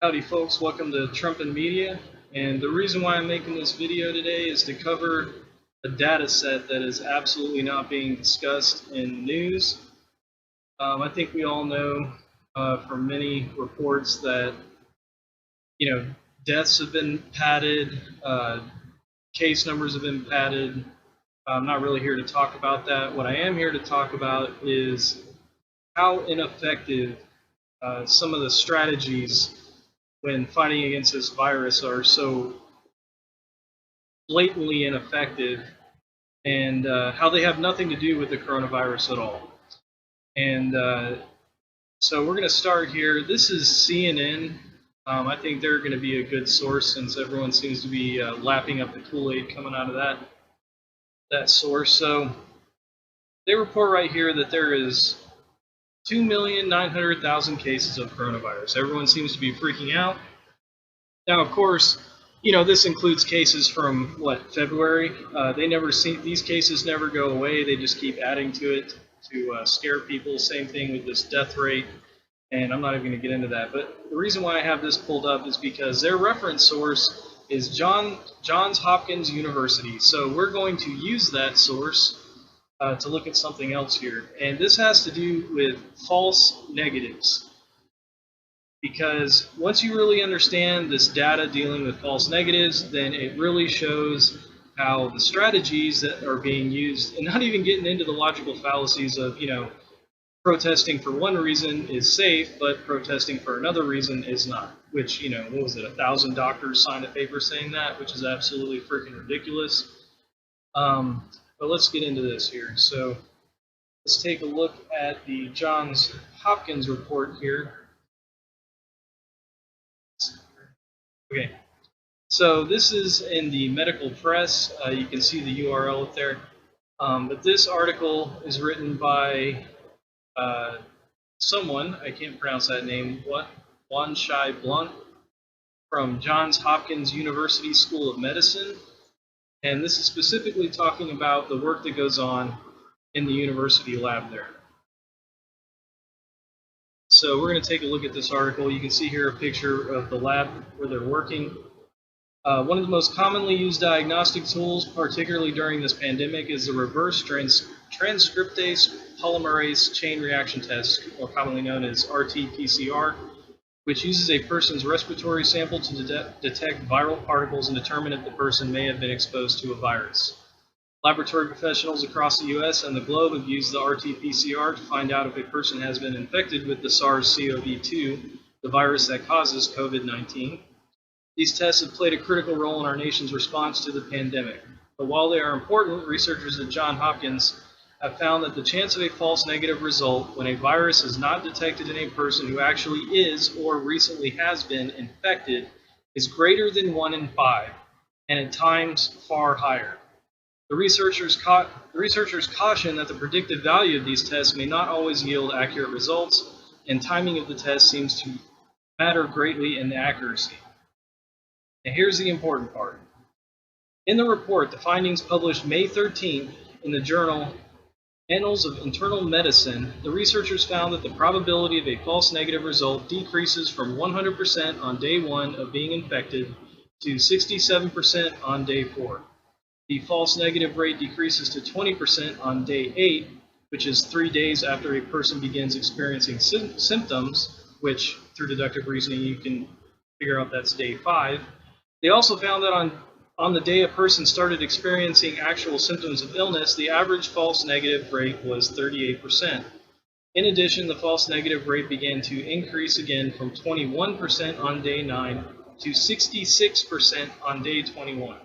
Howdy folks, welcome to Trump and Media, and the reason why I'm making this video today is to cover a data set that is absolutely not being discussed in the news. I think we all know from many reports that deaths have been padded, case numbers have been padded. I'm not really here to talk about that. What I am here to talk about is how ineffective some of the strategies when fighting against this virus are so blatantly ineffective, and how they have nothing to do with the coronavirus at all. And so we're going to start here. This is CNN. I think they're going to be a good source since everyone seems to be lapping up the Kool-Aid coming out of that source. So they report right here that there is 2,900,000 cases of coronavirus. Everyone seems to be freaking out. Now, of course, this includes cases from February. These cases never go away. They just keep adding to it to scare people. Same thing with this death rate, and I'm not even going to get into that. But the reason why I have this pulled up is because their reference source is Johns Hopkins University. So we're going to use that source to look at something else here, and this has to do with false negatives. Because once you really understand this data dealing with false negatives, then it really shows how the strategies that are being used, and not even getting into the logical fallacies of, protesting for one reason is safe, but protesting for another reason is not. Which, what was it, 1,000 doctors signed a paper saying that, which is absolutely freaking ridiculous. But let's get into this here. So let's take a look at the Johns Hopkins report here. Okay, so this is in the medical press. You can see the URL up there. But this article is written by someone, I can't pronounce that name, Wan Shai Blunt, from Johns Hopkins University School of Medicine. And this is specifically talking about the work that goes on in the university lab there. So we're going to take a look at this article. You can see here a picture of the lab where they're working. One of the most commonly used diagnostic tools, particularly during this pandemic, is the reverse transcriptase polymerase chain reaction test, or commonly known as RT-PCR, which uses a person's respiratory sample to detect viral particles and determine if the person may have been exposed to a virus. Laboratory professionals across the U.S. and the globe have used the RT-PCR to find out if a person has been infected with the SARS-CoV-2, the virus that causes COVID-19. These tests have played a critical role in our nation's response to the pandemic. But while they are important, researchers at Johns Hopkins have found that the chance of a false negative result when a virus is not detected in a person who actually is or recently has been infected is greater than 1 in 5, and at times far higher. The researchers caution that the predictive value of these tests may not always yield accurate results, and timing of the test seems to matter greatly in the accuracy. And here's the important part. In the report, the findings published May 13th in the journal Annals of Internal Medicine, the researchers found that the probability of a false negative result decreases from 100% on day 1 of being infected to 67% on day 4. The false negative rate decreases to 20% on day 8, which is 3 days after a person begins experiencing symptoms, which through deductive reasoning you can figure out that's day 5. They also found that on the day a person started experiencing actual symptoms of illness, the average false negative rate was 38%. In addition, the false negative rate began to increase again from 21% on day 9 to 66% on day 21.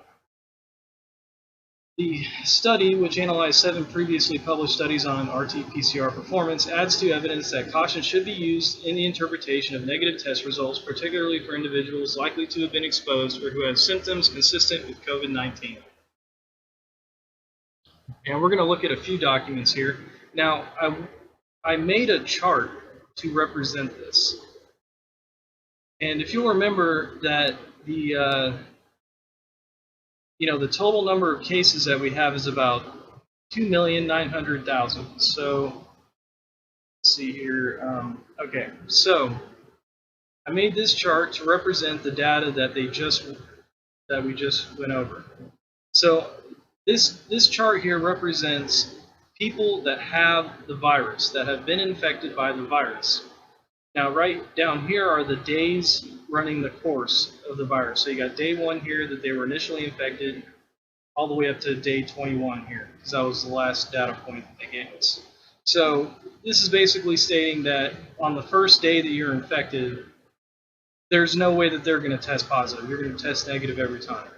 The study, which analyzed 7 previously published studies on RT-PCR performance, adds to evidence that caution should be used in the interpretation of negative test results, particularly for individuals likely to have been exposed or who have symptoms consistent with COVID-19. And we're going to look at a few documents here. Now, I made a chart to represent this. And if you'll remember that the total number of cases that we have is about 2,900,000. So let's see here. Okay, so I made this chart to represent the data that we just went over. So this chart here represents people that have the virus, that have been infected by the virus. Now, right down here are the days running the course of the virus. So you got day 1 here that they were initially infected, all the way up to day 21 here, because that was the last data point that they gave us. So this is basically stating that on the first day that you're infected, there's no way that they're going to test positive. You're going to test negative every time.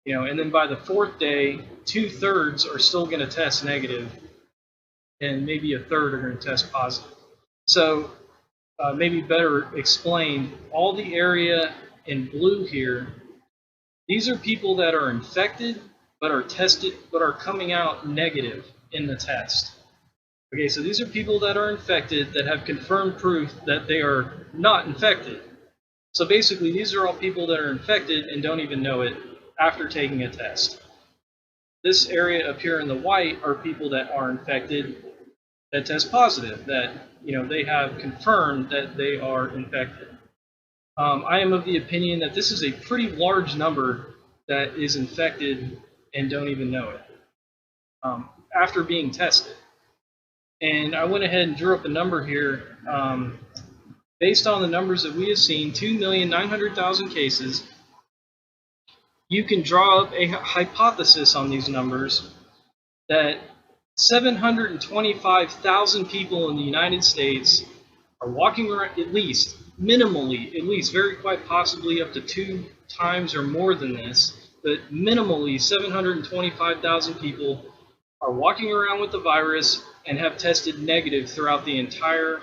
And then by the 4th day, 2/3 are still going to test negative, and maybe a third are going to test positive. So maybe better explained, all the area in blue here, these are people that are infected but are tested but are coming out negative in the test. Okay, so these are people that are infected that have confirmed proof that they are not infected. So basically, these are all people that are infected and don't even know it after taking a test. This area up here in the white are people that are infected that test positive, that they have confirmed that they are infected. I am of the opinion that this is a pretty large number that is infected and don't even know it after being tested. And I went ahead and drew up a number here. Based on the numbers that we have seen, 2,900,000 cases, you can draw up a hypothesis on these numbers that 725,000 people in the United States are walking around, at least, minimally, at least, very quite possibly up to 2 times or more than this, but minimally 725,000 people are walking around with the virus and have tested negative throughout the entire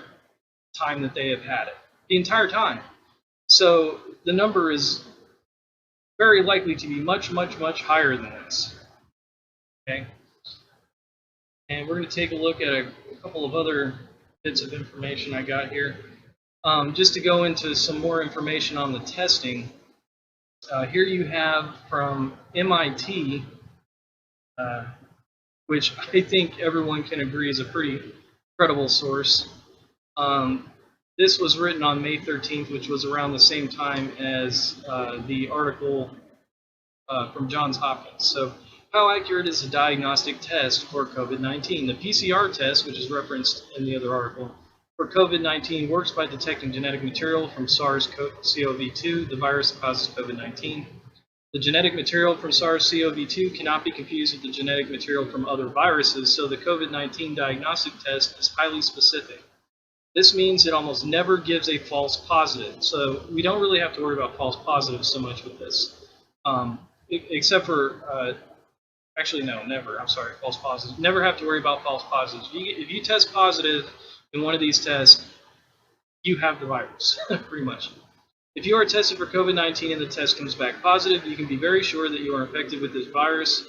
time that they have had it. The entire time. So the number is very likely to be much, much, much higher than this. Okay? And we're going to take a look at a couple of other bits of information I got here. Just to go into some more information on the testing, here you have from MIT, which I think everyone can agree is a pretty credible source. This was written on May 13th, which was around the same time as the article from Johns Hopkins. So, how accurate is a diagnostic test for COVID-19? The PCR test, which is referenced in the other article, for COVID-19 works by detecting genetic material from SARS-CoV-2, the virus that causes COVID-19. The genetic material from SARS-CoV-2 cannot be confused with the genetic material from other viruses, so the COVID-19 diagnostic test is highly specific. This means it almost never gives a false positive, so we don't really have to worry about false positives so much with this, except for, actually no, never, I'm sorry, false positives. Never have to worry about false positives. If you test positive in one of these tests, you have the virus, pretty much. If you are tested for COVID-19 and the test comes back positive, you can be very sure that you are infected with this virus.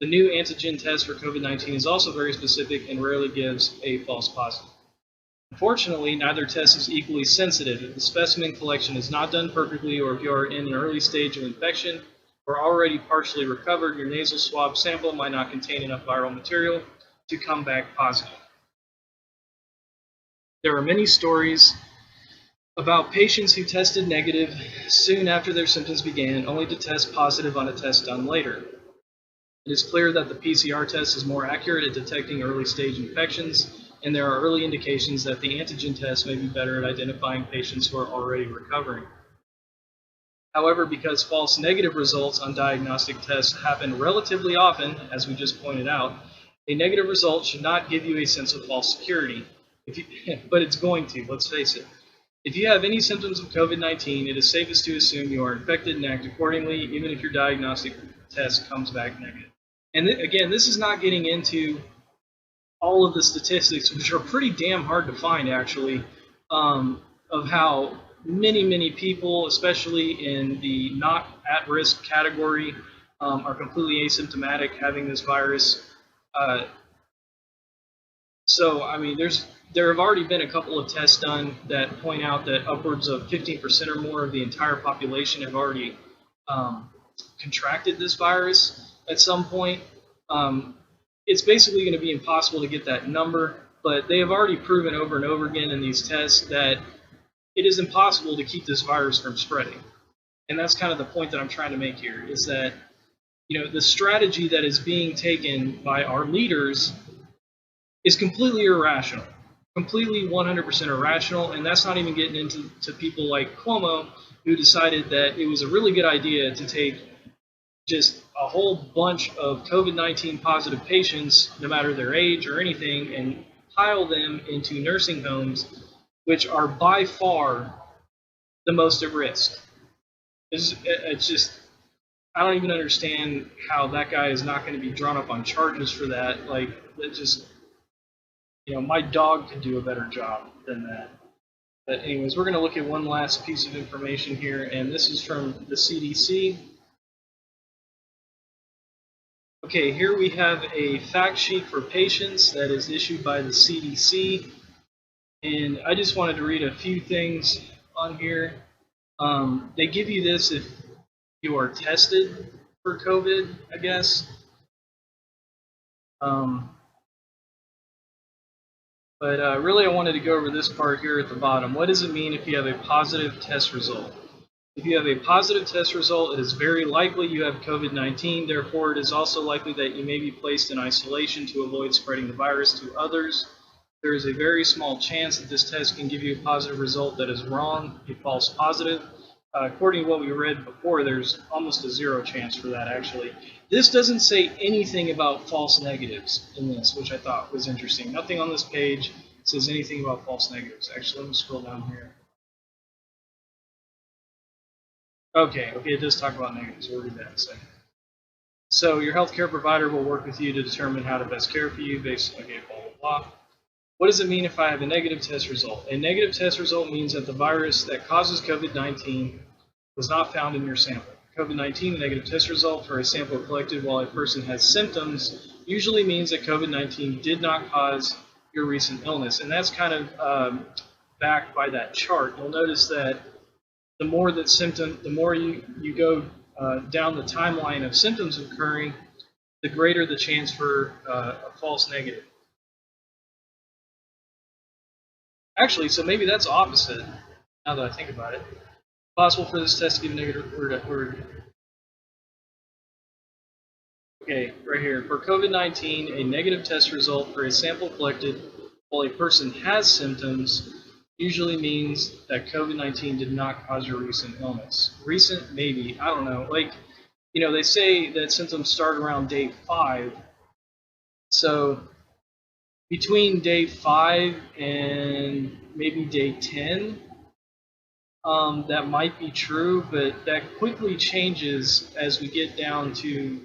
The new antigen test for COVID-19 is also very specific and rarely gives a false positive. Unfortunately, neither test is equally sensitive. If the specimen collection is not done perfectly, or if you are in an early stage of infection or already partially recovered, your nasal swab sample might not contain enough viral material to come back positive. There are many stories about patients who tested negative soon after their symptoms began, only to test positive on a test done later. It is clear that the PCR test is more accurate at detecting early stage infections, and there are early indications that the antigen test may be better at identifying patients who are already recovering. However, because false negative results on diagnostic tests happen relatively often, as we just pointed out, a negative result should not give you a sense of false security. But it's going to, let's face it. If you have any symptoms of COVID-19, it is safest to assume you are infected and act accordingly, even if your diagnostic test comes back negative. And again, this is not getting into all of the statistics, which are pretty damn hard to find, actually, of how many people, especially in the not at-risk category, are completely asymptomatic having this virus. So, I mean, there have already been a couple of tests done that point out that upwards of 15% or more of the entire population have already contracted this virus at some point. It's basically going to be impossible to get that number, but they have already proven over and over again in these tests that it is impossible to keep this virus from spreading. And that's kind of the point that I'm trying to make here, is that the strategy that is being taken by our leaders is completely irrational, completely 100% irrational, and that's not even getting into people like Cuomo, who decided that it was a really good idea to take just a whole bunch of COVID-19 positive patients, no matter their age or anything, and pile them into nursing homes, which are by far the most at risk. It's just, I don't even understand how that guy is not going to be drawn up on charges for that. Like, that just, my dog could do a better job than that. But anyways, we're going to look at one last piece of information here, and this is from the CDC. Okay, here we have a fact sheet for patients that is issued by the CDC, and I just wanted to read a few things on here. They give you this if you are tested for COVID, I guess. But really I wanted to go over this part here at the bottom. What does it mean if you have a positive test result? If you have a positive test result, it is very likely you have COVID-19. Therefore, it is also likely that you may be placed in isolation to avoid spreading the virus to others. There is a very small chance that this test can give you a positive result that is wrong, a false positive. According to what we read before, there's almost a 0 chance for that, actually. This doesn't say anything about false negatives in this, which I thought was interesting. Nothing on this page says anything about false negatives. Actually, let me scroll down here. Okay, it does talk about negatives. We'll read that in a second. So your healthcare provider will work with you to determine how to best care for you based on, blah, blah, blah. What does it mean if I have a negative test result? A negative test result means that the virus that causes COVID-19 was not found in your sample. COVID-19, a negative test result for a sample collected while a person has symptoms usually means that COVID-19 did not cause your recent illness. And that's kind of backed by that chart. You'll notice that the more you go down the timeline of symptoms occurring, the greater the chance for a false negative. Actually, so maybe that's opposite, now that I think about it. Possible for this test to give a negative word. Okay, right here. For COVID-19, a negative test result for a sample collected while a person has symptoms usually means that COVID-19 did not cause your recent illness. Recent, maybe. I don't know. Like, they say that symptoms start around day 5. So between day 5 and maybe day 10, that might be true, but that quickly changes as we get down to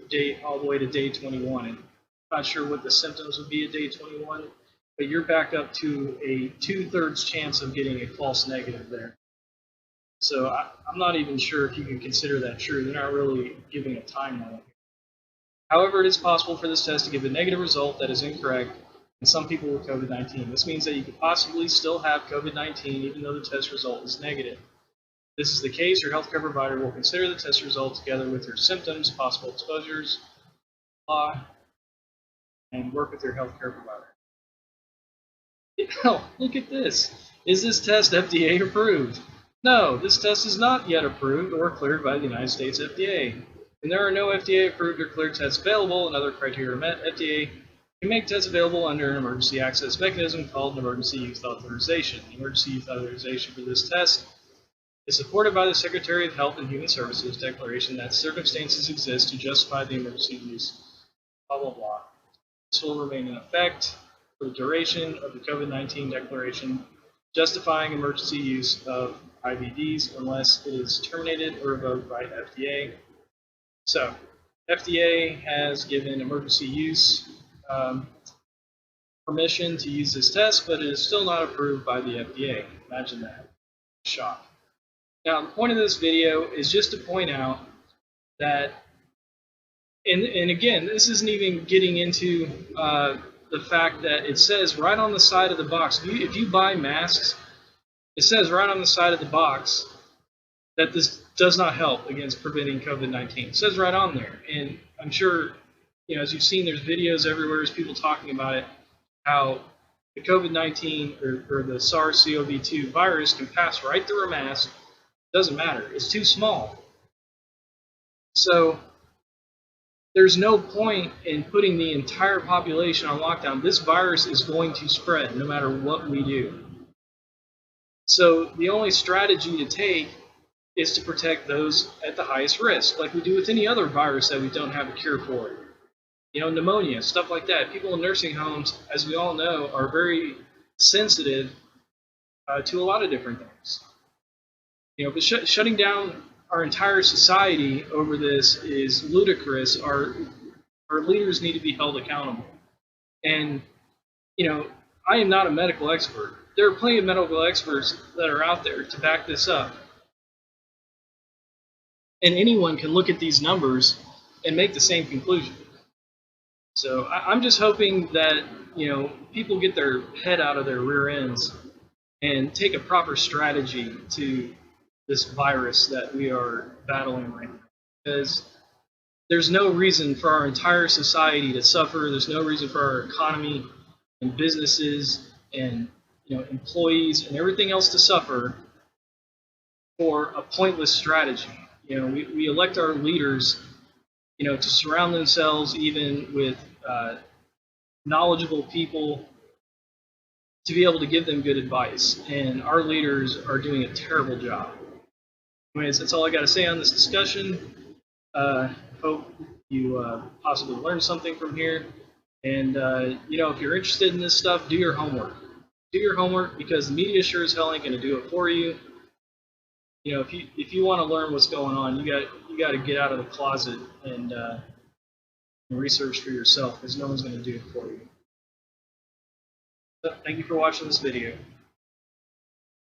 all the way to day 21. And I'm not sure what the symptoms would be at day 21, but you're back up to a 2/3 chance of getting a false negative there. So I'm not even sure if you can consider that true. They're not really giving a timeline. However, it is possible for this test to give a negative result that is incorrect in some people with COVID-19. This means that you could possibly still have COVID-19 even though the test result is negative. If this is the case, your healthcare provider will consider the test result together with your symptoms, possible exposures, and work with your healthcare provider. Look at this. Is this test FDA approved? No, this test is not yet approved or cleared by the United States FDA. And there are no FDA approved or cleared tests available and other criteria met. FDA can make tests available under an emergency access mechanism called an emergency use authorization. The emergency use authorization for this test is supported by the Secretary of Health and Human Services declaration that circumstances exist to justify the emergency use, blah, blah, blah. This will remain in effect for the duration of the COVID-19 declaration, justifying emergency use of IVDs unless it is terminated or revoked by FDA. So, FDA has given emergency use permission to use this test, but it is still not approved by the FDA. Imagine that. Shock. Now, the point of this video is just to point out that, and again, this isn't even getting into the fact that it says right on the side of the box, if you buy masks, it says right on the side of the box that this does not help against preventing COVID-19. It says right on there. And I'm sure, as you've seen, there's videos everywhere, there's people talking about it, how the COVID-19 or the SARS-CoV-2 virus can pass right through a mask. Doesn't matter. It's too small. So there's no point in putting the entire population on lockdown. This virus is going to spread no matter what we do. So the only strategy to take is to protect those at the highest risk, like we do with any other virus that we don't have a cure for. You know, pneumonia, stuff like that. People in nursing homes, as we all know, are very sensitive to a lot of different things. You know, but shutting down our entire society over this is ludicrous. Our leaders need to be held accountable. And, you know, I am not a medical expert. There are plenty of medical experts that are out there to back this up. And anyone can look at these numbers and make the same conclusion. So I'm just hoping that, you know, people get their head out of their rear ends and take a proper strategy to this virus that we are battling right now. Because there's no reason for our entire society to suffer. There's no reason for our economy and businesses and, you know, employees and everything else to suffer for a pointless strategy. You know, we elect our leaders, you know, to surround themselves even with knowledgeable people to be able to give them good advice. And our leaders are doing a terrible job. Anyways, that's all I got to say on this discussion. Hope you possibly learned something from here. And, you know, if you're interested in this stuff, do your homework. Do your homework, because the media sure as hell ain't going to do it for you. You know, if you want to learn what's going on, you got to get out of the closet and research for yourself, because no one's going to do it for you. So, thank you for watching this video.